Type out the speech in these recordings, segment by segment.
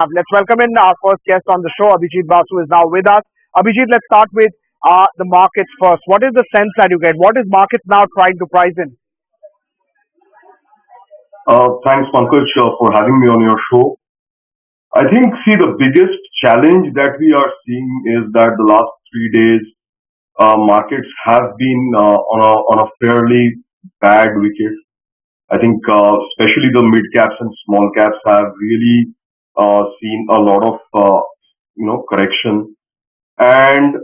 Let's welcome in our first guest on the show, Abhijit Basu is now with us. Abhijit, let's start with the markets first. What is the sense that you get? What is markets now trying to price in? Thanks, Pankaj, for having me on your show. I think, see, the biggest challenge that we are seeing is that the last 3 days, markets have been on a fairly bad wicket. I think, especially the mid caps and small caps have really seen a lot of correction. And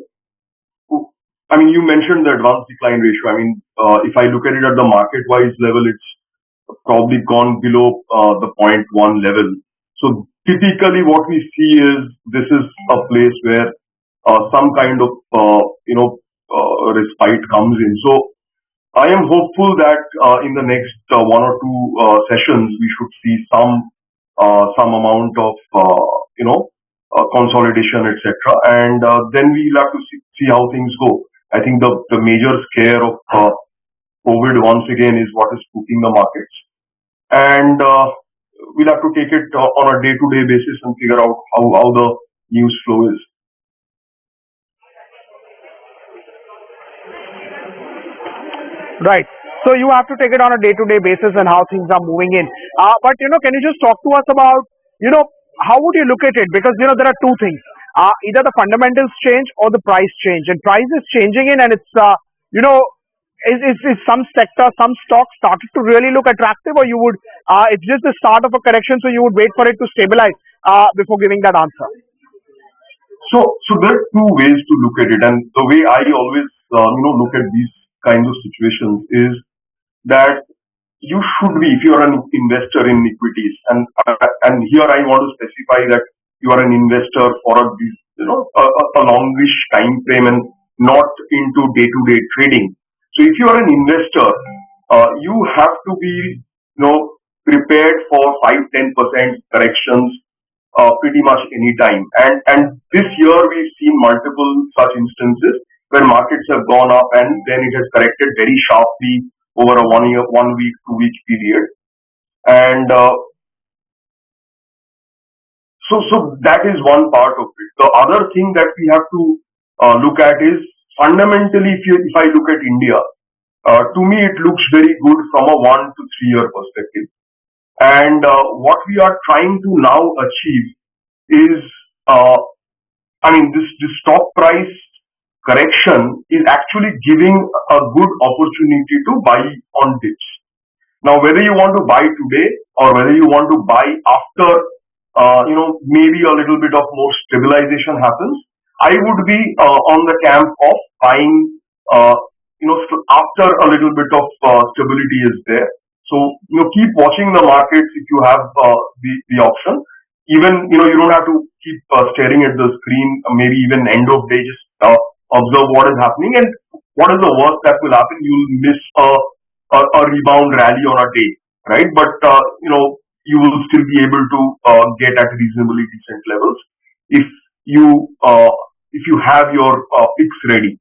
I mean, you mentioned the advance decline ratio. I mean, if I look at it at the market wise level, it's probably gone below the point one level. So typically, what we see is this is a place where some kind of respite comes in. So I am hopeful that in the next one or two sessions we should see some amount of consolidation, etc. And then we'll have to see how things go. I think the major scare of COVID once again is what is spooking the markets, and we'll have to take it on a day-to-day basis and figure out how the news flow is. Right. So you have to take it on a day-to-day basis and how things are moving in. But can you just talk to us about you know how would you look at it? Because there are two things. Either the fundamentals change or the price change, and price is changing in, and it's you know is some sector, some stocks started to really look attractive, or you would it's just the start of a correction, so you would wait for it to stabilize before giving that answer. So there are two ways to look at it, and the way I always look at these kinds of situations is that you should be, if you are an investor in equities, and here I want to specify that you are an investor for a longish time frame and not into day to day trading. So if you are an investor, you have to be prepared for 5-10% corrections pretty much any time. And this year we've seen multiple such instances where markets have gone up and then it has corrected very sharply over a 1 year, 1 week, 2 week period. And so that is one part of it. The other thing that we have to look at is fundamentally, if I look at India, to me it looks very good from a 1 to 3 year perspective. And what we are trying to now achieve is, I mean, this stock price correction is actually giving a good opportunity to buy on dips. Now, whether you want to buy today or whether you want to buy after, maybe a little bit of more stabilization happens, I would be on the camp of buying, after a little bit of stability is there. So, keep watching the markets if you have the option. Even, you don't have to keep staring at the screen, maybe even end of day, just observe what is happening, and what is the worst that will happen. You'll miss a rebound rally on a day, right? But you will still be able to get at reasonably decent levels if you have your picks ready.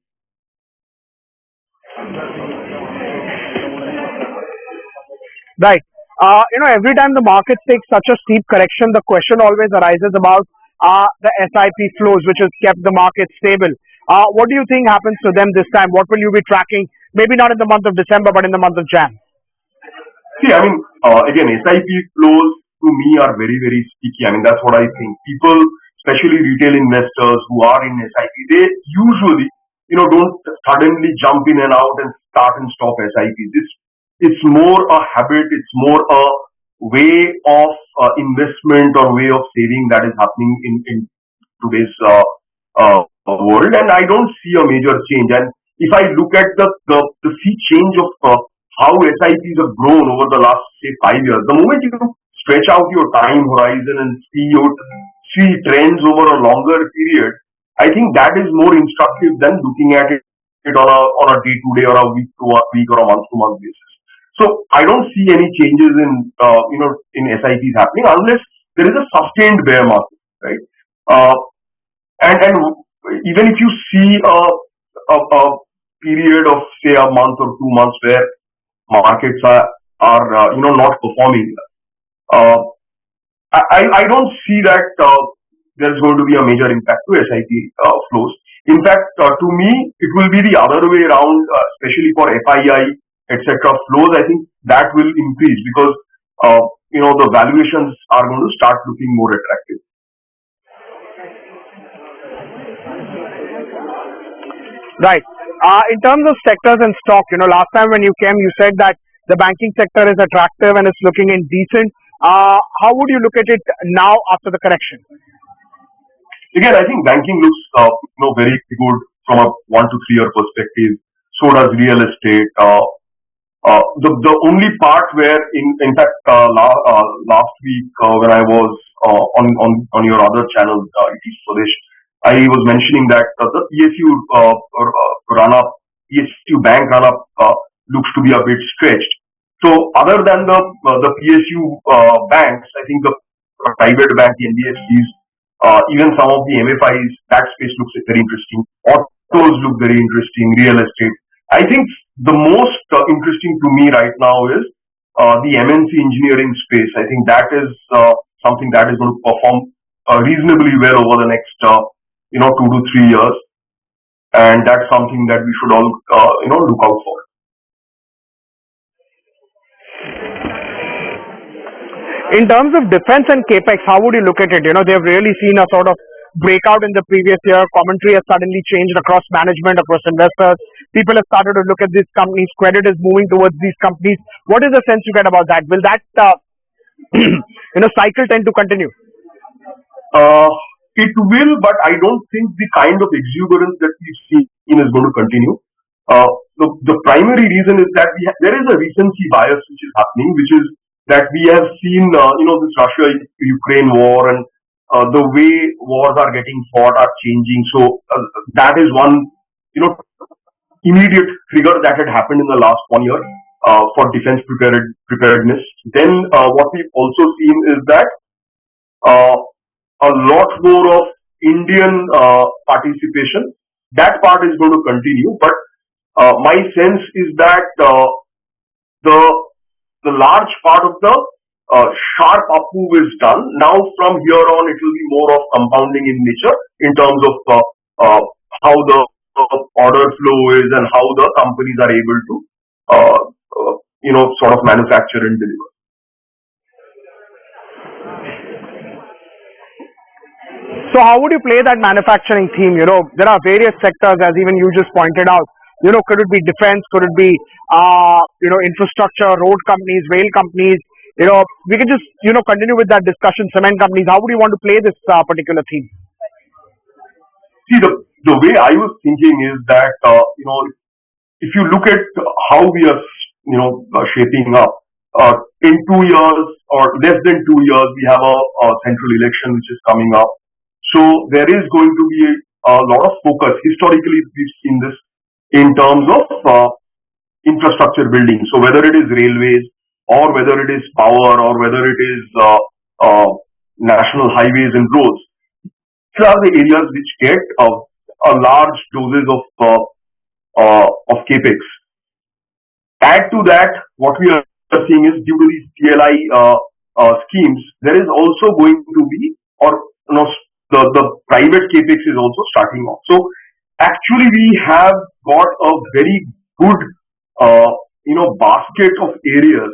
Right. Every time the markets take such a steep correction, the question always arises about the SIP flows, which has kept the market stable. What do you think happens to them this time? What will you be tracking? Maybe not in the month of December, but in the month of Jan. See, I mean, again, SIP flows to me are very, very sticky. I mean, that's what I think. People, especially retail investors who are in SIP, they usually, don't suddenly jump in and out and start and stop SIPs. It's more a habit. It's more a way of investment or way of saving that is happening in today's world, and I don't see a major change. And if I look at the sea change of how SIPs have grown over the last say 5 years, the moment you stretch out your time horizon and see trends over a longer period, I think that is more instructive than looking at it on a day to day or a week to week or a month to month basis. So I don't see any changes in SIPs happening unless there is a sustained bear market, right? Uh, and even if you see a period of say a month or 2 months where markets are not performing, uh, I don't see that there's going to be a major impact to SIP flows. In fact, to me, it will be the other way around, especially for FII, etc. flows. I think that will increase because the valuations are going to start looking more attractive. Right. In terms of sectors and stock, last time when you came, you said that the banking sector is attractive and it's looking in decent. How would you look at it now after the correction? Again, I think banking looks very good from a 1 to 3 year perspective. So does real estate. The only part where in fact last week when I was on your other channel, it is Swadesh, I was mentioning that the PSU run up, PSU bank run up looks to be a bit stretched. So other than the PSU banks, I think the private bank, the NBFCs, even some of the MFIs, that space looks very interesting. Autos look very interesting. Real estate. I think the most interesting to me right now is the MNC engineering space. I think that is something that is going to perform reasonably well over the next 2 to 3 years, and that's something that we should all look out for. In terms of defense and capex, how would you look at it? They've really seen a sort of breakout in the previous year. Commentary has suddenly changed across management, across investors. People have started to look at these companies. Credit is moving towards these companies. What is the sense you get about that? Will that cycle tend to continue? Uh, it will, but I don't think the kind of exuberance that we've seen is going to continue. The primary reason is that there is a recency bias which is happening, which is that we have seen, this Russia-Ukraine war, and the way wars are getting fought are changing. So that is one, immediate trigger that had happened in the last 1 year for defense preparedness. Then what we've also seen is that uh, a lot more of Indian participation. That part is going to continue, but my sense is that the the large part of the sharp up move is done. Now from here on, it will be more of compounding in nature in terms of uh, how the order flow is and how the companies are able to uh, sort of manufacture and deliver. So how would you play that manufacturing theme? There are various sectors, as even you just pointed out. Could it be defense? Could it be infrastructure, road companies, rail companies? We can just continue with that discussion. Cement companies. How would you want to play this particular theme? See, the way I was thinking is that if you look at how we are shaping up, in 2 years or less than 2 years, we have a central election which is coming up. So there is going to be a lot of focus. Historically, we've seen this in terms of infrastructure building. So whether it is railways or whether it is power or whether it is national highways and roads, these are the areas which get a large doses of capex. Add to that, what we are seeing is due to these PLI schemes, there is also going to be, or the private capex is also starting off. So actually, we have got a very good basket of areas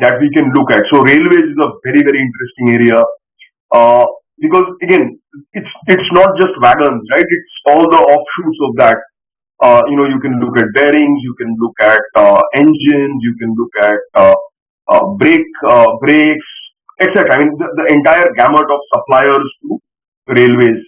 that we can look at. So railways is a very very interesting area because again, it's not just wagons, right? It's all the offshoots of that. You can look at bearings, you can look at engines, you can look at brakes, etc. I mean, the entire gamut of suppliers to railways.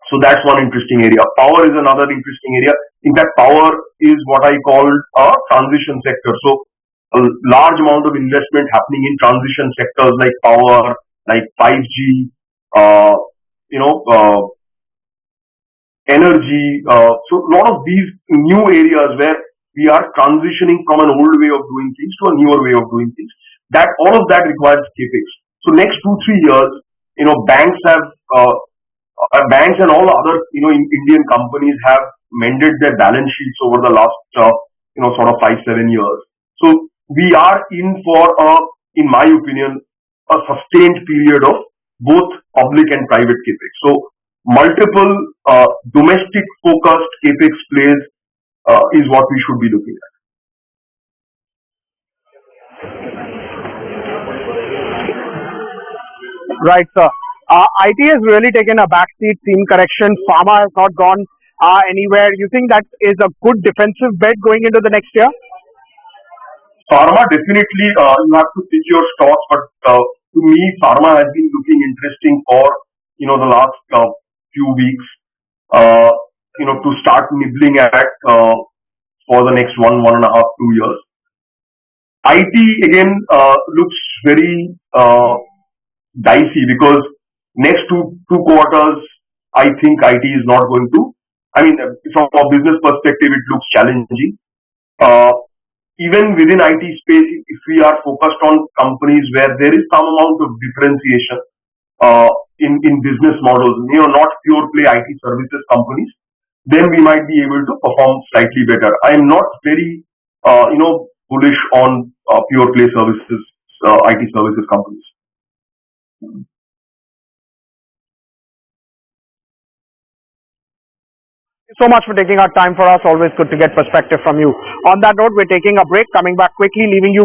So that's one interesting area. Power is another interesting area. In fact, power is what I call a transition sector. So a large amount of investment happening in transition sectors like power, like 5G, uh, you know, energy. So a lot of these new areas where we are transitioning from an old way of doing things to a newer way of doing things. That all of that requires capex. So next 2 3 years, banks have banks and all other Indian companies have mended their balance sheets over the last sort of 5 7 years. So we are in for in my opinion, a sustained period of both public and private capex. So multiple domestic focused capex plays is what we should be looking at. Right, sir. IT has really taken a backseat. Theme correction. Pharma has not gone anywhere. You think that is a good defensive bet going into the next year? Pharma definitely you have to pick your stocks, but to me, pharma has been looking interesting for the last few weeks. Uh, to start nibbling at for the next 1.5, 2 years. IT again looks very dicey because next two quarters, I think IT is not going to. I mean, from a business perspective, it looks challenging. Uh, Even within IT space, if we are focused on companies where there is some amount of differentiation in business models, not pure play IT services companies, then we might be able to perform slightly better. I am not very, bullish on pure play services, IT services companies. So much for taking our time for us. Always good to get perspective from you. On that note, we're taking a break, coming back quickly, leaving you